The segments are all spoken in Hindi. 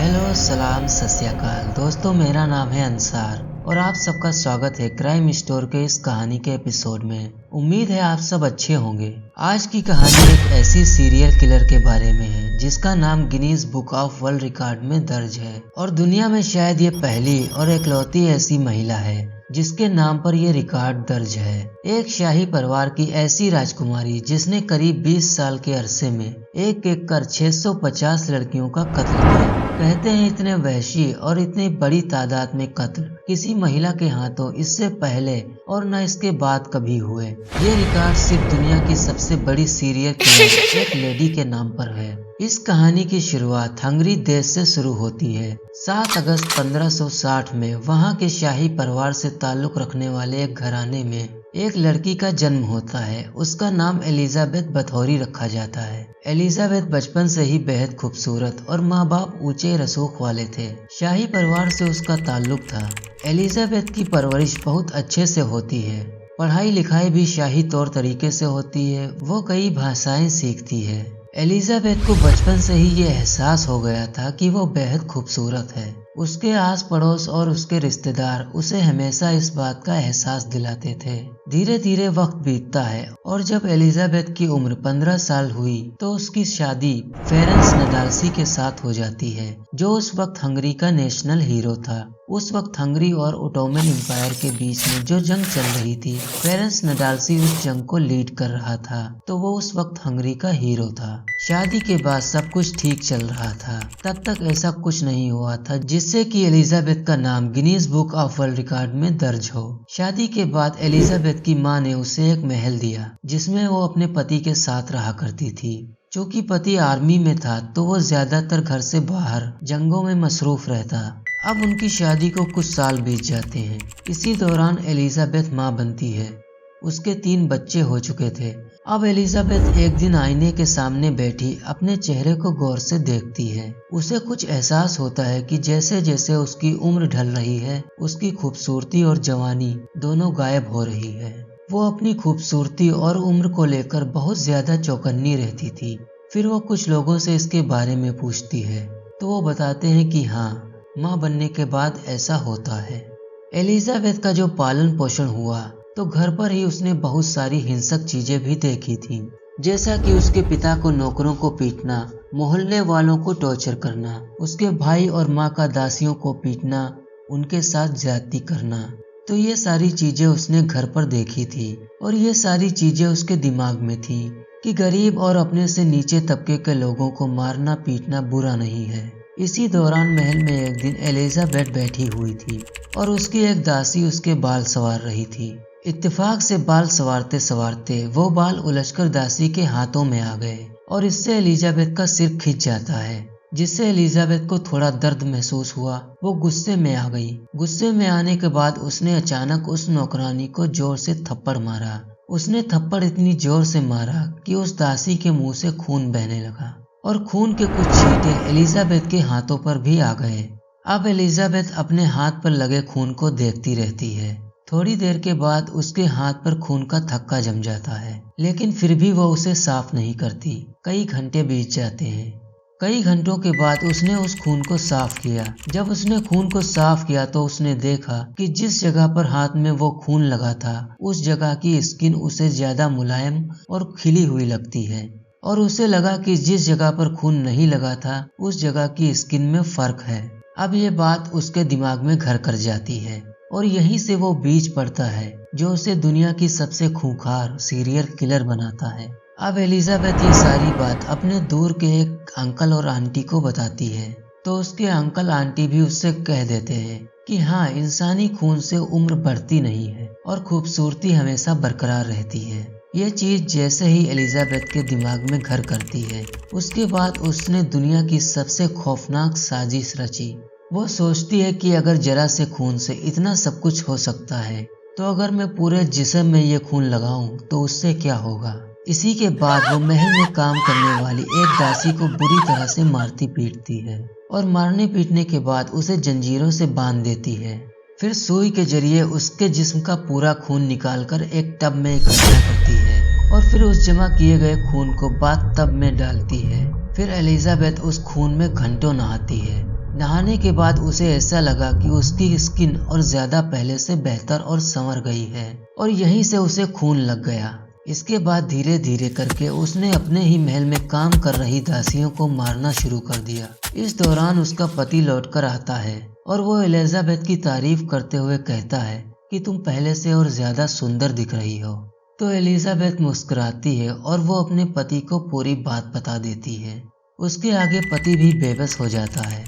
हेलो सलाम सत श्री अकाल दोस्तों, मेरा नाम है अंसार और आप सबका स्वागत है क्राइम स्टोर के इस कहानी के एपिसोड में। उम्मीद है आप सब अच्छे होंगे। आज की कहानी एक ऐसी सीरियल किलर के बारे में है जिसका नाम Guinness book of world record में दर्ज है और दुनिया में शायद ये पहली और एकलौती ऐसी महिला है जिसके नाम पर यह रिकॉर्ड दर्ज है। एक शाही परिवार की ऐसी राजकुमारी जिसने करीब 20 साल के अरसे में एक एक कर 650 लड़कियों का कत्ल किया। कहते हैं इतने वहशी और इतनी बड़ी तादाद में कत्ल किसी महिला के हाथों इससे पहले और न इसके बाद कभी हुए। ये रिकॉर्ड सिर्फ दुनिया की सबसे बड़ी सीरियल किलर एक लेडी के नाम पर है। इस कहानी की शुरुआत हंगरी देश से शुरू होती है। 7 अगस्त 1560 में वहाँ के शाही परिवार से ताल्लुक रखने वाले एक घराने में एक लड़की का जन्म होता है। उसका नाम एलिजाबेथ बथौरी रखा जाता है। एलिजाबेथ बचपन से ही बेहद खूबसूरत और माँ बाप ऊंचे रसूख वाले थे। शाही परिवार से उसका ताल्लुक था। एलिजाबेथ की परवरिश बहुत अच्छे से होती है। पढ़ाई लिखाई भी शाही तौर तरीके से होती है। वो कई भाषाएं सीखती है। एलिजाबेथ को बचपन से ही ये एहसास हो गया था कि वो बेहद खूबसूरत है। उसके आस पड़ोस और उसके रिश्तेदार उसे हमेशा इस बात का एहसास दिलाते थे। धीरे धीरे वक्त बीतता है और जब एलिजाबेथ की उम्र 15 साल हुई तो उसकी शादी फेरेंस नडाल्सी के साथ हो जाती है, जो उस वक्त हंगरी का नेशनल हीरो था। उस वक्त हंगरी और ओटोमन एम्पायर के बीच में जो जंग चल रही थी, फेरेंस नडाल्सी उस जंग को लीड कर रहा था, तो वो उस वक्त हंगरी का हीरो था। शादी के बाद सब कुछ ठीक चल रहा था। तब तक ऐसा कुछ नहीं हुआ था जिससे कि एलिजाबेथ का नाम Guinness book of world record में दर्ज हो। शादी के बाद एलिजाबेथ की मां ने उसे एक महल दिया जिसमें वो अपने पति के साथ रहा करती थी। चूँकि पति आर्मी में था तो वो ज्यादातर घर से बाहर जंगों में मसरूफ रहता। अब उनकी शादी को कुछ साल बीत जाते हैं। इसी दौरान एलिजाबेथ मां बनती है। उसके 3 बच्चे हो चुके थे। अब एलिजाबेथ एक दिन आईने के सामने बैठी अपने चेहरे को गौर से देखती है। उसे कुछ एहसास होता है कि जैसे जैसे उसकी उम्र ढल रही है, उसकी खूबसूरती और जवानी दोनों गायब हो रही है। वो अपनी खूबसूरती और उम्र को लेकर बहुत ज्यादा चौकन्नी रहती थी। फिर वो कुछ लोगों से इसके बारे में पूछती है तो वो बताते हैं कि हाँ, माँ बनने के बाद ऐसा होता है। एलिजाबेथ का जो पालन पोषण हुआ तो घर पर ही उसने बहुत सारी हिंसक चीजें भी देखी थी, जैसा कि उसके पिता को नौकरों को पीटना, मोहल्ले वालों को टॉर्चर करना, उसके भाई और माँ का दासियों को पीटना, उनके साथ ज्यादती करना। तो ये सारी चीजें उसने घर पर देखी थी और ये सारी चीजें उसके दिमाग में थी कि गरीब और अपने से नीचे तबके के लोगों को मारना पीटना बुरा नहीं है। इसी दौरान महल में एक दिन एलिजाबेथ बैठी हुई थी और उसकी एक दासी उसके बाल संवार रही थी। इत्तेफाक से बाल संवारते संवारते वो बाल उलझकर दासी के हाथों में आ गए और इससे एलिजाबेथ का सिर खिंच जाता है, जिससे एलिजाबेथ को थोड़ा दर्द महसूस हुआ। वो गुस्से में आ गई। गुस्से में आने के बाद उसने अचानक उस नौकरानी को जोर से थप्पड़ मारा। उसने थप्पड़ इतनी जोर से मारा कि उस दासी के मुंह से खून बहने लगा और खून के कुछ छींटे एलिजाबेथ के हाथों पर भी आ गए। अब एलिजाबेथ अपने हाथ पर लगे खून को देखती रहती है। थोड़ी देर के बाद उसके हाथ पर खून का थक्का जम जाता है, लेकिन फिर भी वो उसे साफ नहीं करती। कई घंटे बीत जाते हैं। कई घंटों के बाद उसने उस खून को साफ किया। जब उसने खून को साफ किया तो उसने देखा कि जिस जगह पर हाथ में वो खून लगा था उस जगह की स्किन उसे ज्यादा मुलायम और खिली हुई लगती है और उसे लगा कि जिस जगह पर खून नहीं लगा था उस जगह की स्किन में फर्क है। अब ये बात उसके दिमाग में घर कर जाती है और यहीं से वो बीज पड़ता है जो उसे दुनिया की सबसे खूंखार सीरियल किलर बनाता है। अब एलिजाबेथ ये सारी बात अपने दूर के एक अंकल और आंटी को बताती है तो उसके अंकल आंटी भी उससे कह देते हैं कि हाँ, इंसानी खून से उम्र बढ़ती नहीं है और खूबसूरती हमेशा बरकरार रहती है। ये चीज जैसे ही एलिजाबेथ के दिमाग में घर करती है, उसके बाद उसने दुनिया की सबसे खौफनाक साजिश रची। वो सोचती है कि अगर जरा से खून से इतना सब कुछ हो सकता है तो अगर मैं पूरे जिस्म में ये खून लगाऊं तो उससे क्या होगा। इसी के बाद वो महल में काम करने वाली एक दासी को बुरी तरह से मारती पीटती है और मारने पीटने के बाद उसे जंजीरों से बांध देती है। फिर सुई के जरिए उसके जिस्म का पूरा खून निकालकर एक टब में इकट्ठा करती है और फिर उस जमा किए गए खून को बाथ टब में डालती है। फिर एलिजाबेथ उस खून में घंटों नहाती है। नहाने के बाद उसे ऐसा लगा कि उसकी स्किन और ज्यादा पहले से बेहतर और संवर गई है और यहीं से उसे खून लग गया। इसके बाद धीरे धीरे करके उसने अपने ही महल में काम कर रही दासियों को मारना शुरू कर दिया। इस दौरान उसका पति लौटकर आता है और वो एलिजाबेथ की तारीफ करते हुए कहता है कि तुम पहले से और ज्यादा सुंदर दिख रही हो। तो एलिजाबेथ मुस्कुराती है और वो अपने पति को पूरी बात बता देती है। उसके आगे पति भी बेबस हो जाता है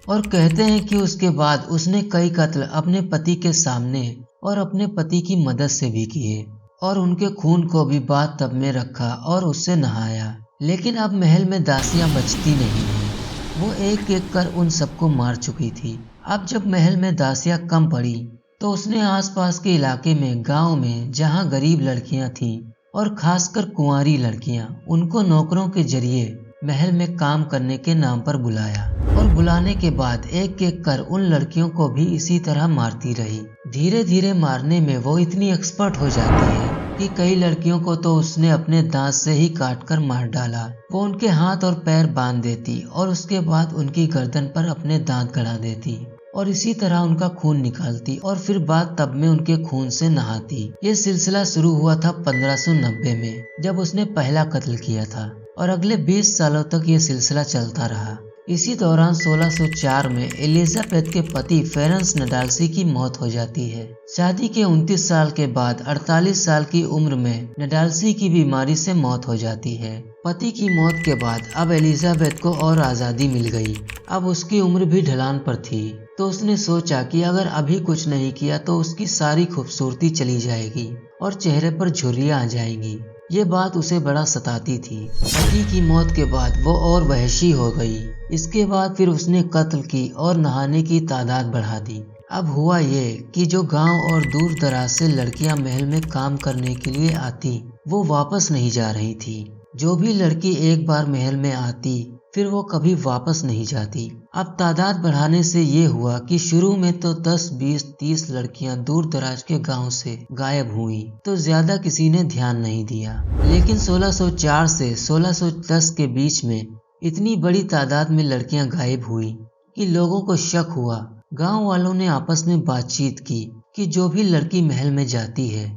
और कहते हैं कि उसके बाद उसने कई कत्ल अपने पति के सामने और अपने पति की मदद से भी किए और उनके खून को भी बाथ टब में रखा और उससे नहाया। लेकिन अब महल में दासियां बचती नहीं हैं। वो एक एक कर उन सबको मार चुकी थी। अब जब महल में दासियां कम पड़ी तो उसने आसपास के इलाके में, गांव में जहां गरीब लड़कियां थीं और खासकर कुंवारी लड़कियां, उनको नौकरों के जरिए महल में काम करने के नाम पर बुलाया और बुलाने के बाद एक एक कर उन लड़कियों को भी इसी तरह मारती रही। धीरे धीरे मारने में वो इतनी एक्सपर्ट हो जाती है कि कई लड़कियों को तो उसने अपने दांत से ही काट कर मार डाला। वो उनके हाथ और पैर बांध देती और उसके बाद उनकी गर्दन पर अपने दांत गड़ा देती और इसी तरह उनका खून निकालती और फिर बाथ टब में उनके खून से नहाती। ये सिलसिला शुरू हुआ था 1590 में, जब उसने पहला कत्ल किया था और अगले 20 सालों तक ये सिलसिला चलता रहा। इसी दौरान 1604 में एलिजाबेथ के पति फेरेंस नडाल्सी की मौत हो जाती है। शादी के 29 साल के बाद 48 साल की उम्र में नडाल्सी की बीमारी से मौत हो जाती है। पति की मौत के बाद अब एलिजाबेथ को और आज़ादी मिल गई। अब उसकी उम्र भी ढलान पर थी, तो उसने सोचा कि अगर अभी कुछ नहीं किया तो उसकी सारी खूबसूरती चली जाएगी और चेहरे पर झुर्रियां आ जाएंगी। ये बात उसे बड़ा सताती थी। पति की मौत के बाद वो और वहशी हो गई। इसके बाद फिर उसने कत्ल की और नहाने की तादाद बढ़ा दी। अब हुआ ये कि जो गांव और दूर दराज से लड़कियां महल में काम करने के लिए आती, वो वापस नहीं जा रही थी। जो भी लड़की एक बार महल में आती, फिर वो कभी वापस नहीं जाती। अब तादाद बढ़ाने से ये हुआ कि शुरू में तो 10, 20, 30 लड़कियां दूर दराज के गांव से गायब हुई, तो ज्यादा किसी ने ध्यान नहीं दिया। लेकिन 1604 से 1610 के बीच में इतनी बड़ी तादाद में लड़कियां गायब हुई कि लोगों को शक हुआ। गांव वालों ने आपस में बातचीत की कि जो भी लड़की महल में जाती है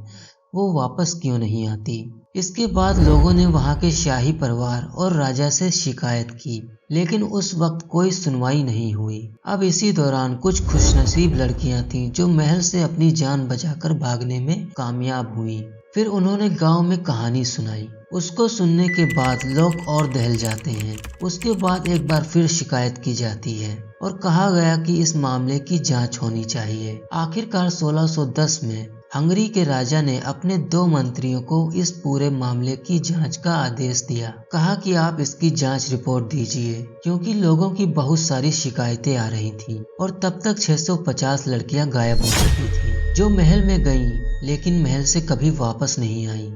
वो वापस क्यों नहीं आती। इसके बाद लोगों ने वहां के शाही परिवार और राजा से शिकायत की, लेकिन उस वक्त कोई सुनवाई नहीं हुई। अब इसी दौरान कुछ खुशनसीब लड़कियां थीं जो महल से अपनी जान बचाकर भागने में कामयाब हुई। फिर उन्होंने गांव में कहानी सुनाई। उसको सुनने के बाद लोग और दहल जाते हैं। उसके बाद एक बार फिर शिकायत की जाती है और कहा गया कि इस मामले की जांच होनी चाहिए। आखिरकार 1610 में हंगरी के राजा ने अपने 2 मंत्रियों को इस पूरे मामले की जांच का आदेश दिया। कहा कि आप इसकी जांच रिपोर्ट दीजिए, क्योंकि लोगों की बहुत सारी शिकायतें आ रही थी और तब तक 650 लड़कियां गायब हो चुकी थी जो महल में गईं, लेकिन महल से कभी वापस नहीं आई।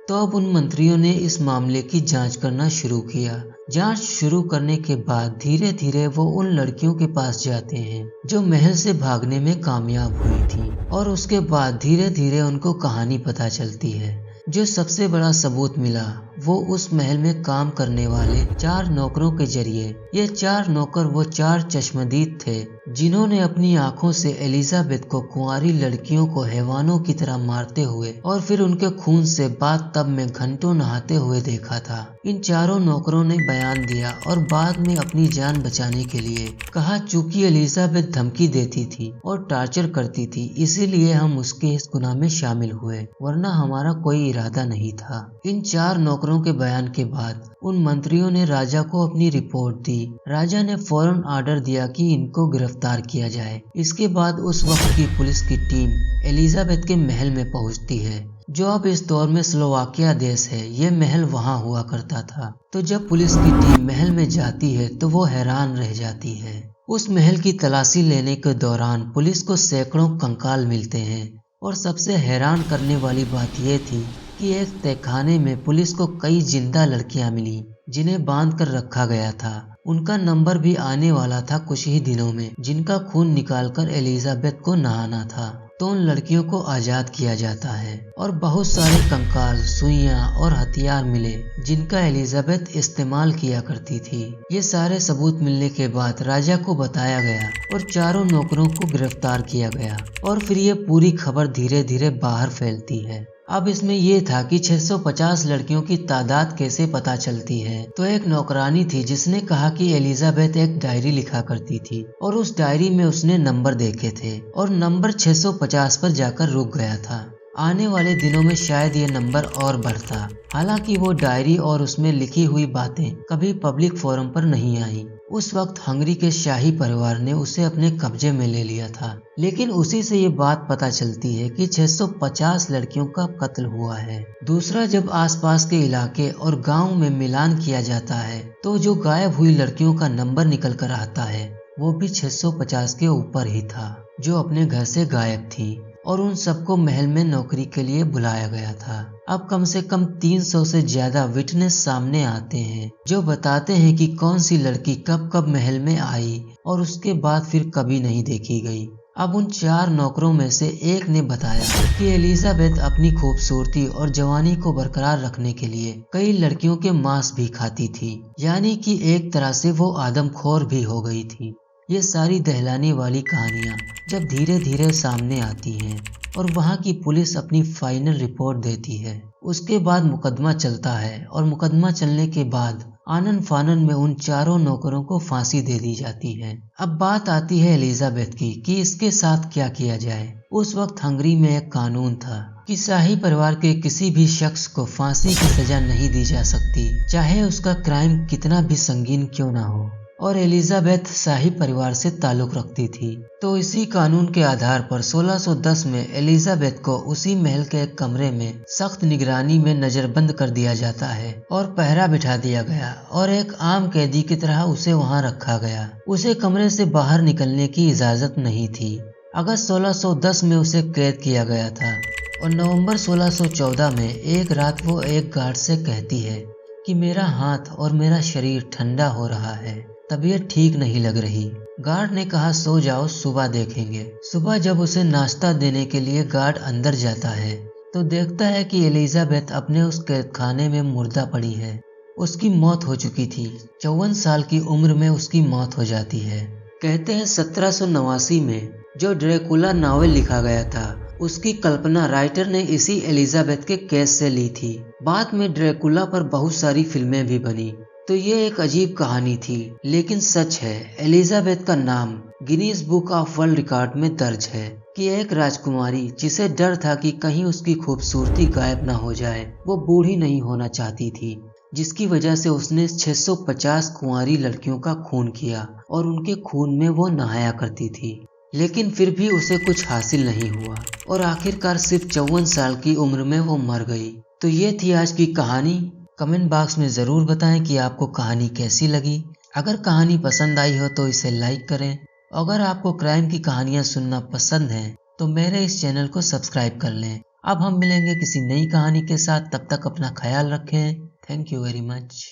तो अब उन मंत्रियों ने इस मामले की जांच करना शुरू किया। जांच शुरू करने के बाद धीरे धीरे वो उन लड़कियों के पास जाते हैं जो महल से भागने में कामयाब हुई थी और उसके बाद धीरे धीरे उनको कहानी पता चलती है। जो सबसे बड़ा सबूत मिला वो उस महल में काम करने वाले 4 नौकरों के जरिए। ये 4 नौकर वो 4 चश्मदीद थे जिन्होंने अपनी आंखों से एलिजाबेथ को कुंवारी लड़कियों को हैवानों की तरह मारते हुए और फिर उनके खून से बाथ टब में घंटों नहाते हुए देखा था। इन चारों नौकरों ने बयान दिया और बाद में अपनी जान बचाने के लिए कहा, चूंकि एलिजाबेथ धमकी देती थी और टॉर्चर करती थी, इसीलिए हम उसके इस गुनाह में शामिल हुए, वरना हमारा कोई इरादा नहीं था। इन 4 नौकरों के बयान के बाद उन मंत्रियों ने राजा को अपनी रिपोर्ट दी। राजा ने फौरन ऑर्डर दिया कि इनको गिरफ्तार किया जाए। इसके बाद उस वक्त की पुलिस की टीम एलिजाबेथ के महल में पहुंचती है, जो अब इस दौर में स्लोवाकिया देश है। ये महल वहां हुआ करता था। तो जब पुलिस की टीम महल में जाती है तो वो हैरान रह जाती है। उस महल की तलाशी लेने के दौरान पुलिस को सैकड़ों कंकाल मिलते हैं और सबसे हैरान करने वाली बात यह थी कि एक तहखाने में पुलिस को कई जिंदा लड़कियां मिली जिन्हें बांध कर रखा गया था उनका नंबर भी आने वाला था कुछ ही दिनों में, जिनका खून निकालकर एलिजाबेथ को नहाना था। तो उन लड़कियों को आजाद किया जाता है और बहुत सारे कंकाल, सुइयां और हथियार मिले जिनका एलिजाबेथ इस्तेमाल किया करती थी। ये सारे सबूत मिलने के बाद राजा को बताया गया और चारों नौकरों को गिरफ्तार किया गया और फिर ये पूरी खबर धीरे धीरे बाहर फैलती है। अब इसमें यह था कि 650 लड़कियों की तादाद कैसे पता चलती है। तो एक नौकरानी थी जिसने कहा कि एलिजाबेथ एक डायरी लिखा करती थी और उस डायरी में उसने नंबर देखे थे और नंबर 650 पर जाकर रुक गया था। आने वाले दिनों में शायद ये नंबर और बढ़ता। हालांकि वो डायरी और उसमें लिखी हुई बातें कभी पब्लिक फोरम पर नहीं आई। उस वक्त हंगरी के शाही परिवार ने उसे अपने कब्जे में ले लिया था, लेकिन उसी से ये बात पता चलती है कि 650 लड़कियों का कत्ल हुआ है। दूसरा, जब आसपास के इलाके और गांव में मिलान किया जाता है तो जो गायब हुई लड़कियों का नंबर निकल कर आता है वो भी 650 के ऊपर ही था, जो अपने घर से गायब थी और उन सबको महल में नौकरी के लिए बुलाया गया था। अब कम से कम 300 से ज्यादा विटनेस सामने आते हैं जो बताते हैं कि कौन सी लड़की कब कब महल में आई और उसके बाद फिर कभी नहीं देखी गई। अब उन 4 नौकरों में से एक ने बताया कि एलिजाबेथ अपनी खूबसूरती और जवानी को बरकरार रखने के लिए कई लड़कियों के मांस भी खाती थी, यानी कि एक तरह से वो आदमखोर भी हो गई थी। ये सारी दहलाने वाली कहानियां जब धीरे धीरे सामने आती हैं और वहाँ की पुलिस अपनी फाइनल रिपोर्ट देती है, उसके बाद मुकदमा चलता है और मुकदमा चलने के बाद आनन फानन में उन चारों नौकरों को फांसी दे दी जाती है। अब बात आती है एलिजाबेथ की कि इसके साथ क्या किया जाए। उस वक्त हंगरी में एक कानून था कि शाही परिवार के किसी भी शख्स को फांसी की सजा नहीं दी जा सकती, चाहे उसका क्राइम कितना भी संगीन क्यों ना हो। और एलिजाबेथ शाही परिवार से ताल्लुक रखती थी, तो इसी कानून के आधार पर 1610 में एलिजाबेथ को उसी महल के एक कमरे में सख्त निगरानी में नजरबंद कर दिया जाता है और पहरा बिठा दिया गया और एक आम कैदी की तरह उसे वहां रखा गया। उसे कमरे से बाहर निकलने की इजाजत नहीं थी। अगस्त 1610 में उसे कैद किया गया था और नवंबर 1614 में एक रात वो एक गार्ड से कहती है कि मेरा हाथ और मेरा शरीर ठंडा हो रहा है, तबीयत ठीक नहीं लग रही। गार्ड ने कहा सो जाओ, सुबह देखेंगे। सुबह जब उसे नाश्ता देने के लिए गार्ड अंदर जाता है तो देखता है कि एलिजाबेथ अपने उस कैदखाने में मुर्दा पड़ी है। उसकी मौत हो चुकी थी। 54 साल की उम्र में उसकी मौत हो जाती है। कहते हैं 1789 में जो ड्रैकुला नावल लिखा गया था उसकी कल्पना राइटर ने इसी एलिजाबेथ के केस से ली थी। बाद में ड्रैकुला पर बहुत सारी फिल्में भी बनी। तो ये एक अजीब कहानी थी, लेकिन सच है एलिजाबेथ का नाम Guinness book of world record में दर्ज है कि एक राजकुमारी जिसे डर था कि कहीं उसकी खूबसूरती गायब ना हो जाए, वो बूढ़ी नहीं होना चाहती थी, जिसकी वजह से उसने 650 कुंवारी लड़कियों का खून किया और उनके खून में वो नहाया करती थी। लेकिन फिर भी उसे कुछ हासिल नहीं हुआ और आखिरकार सिर्फ 54 साल की उम्र में वो मर गई। तो ये थी आज की कहानी। कमेंट बॉक्स में ज़रूर बताएं कि आपको कहानी कैसी लगी। अगर कहानी पसंद आई हो तो इसे लाइक करें। अगर आपको क्राइम की कहानियां सुनना पसंद है तो मेरे इस चैनल को सब्सक्राइब कर लें। अब हम मिलेंगे किसी नई कहानी के साथ, तब तक अपना ख्याल रखें। Thank you very much.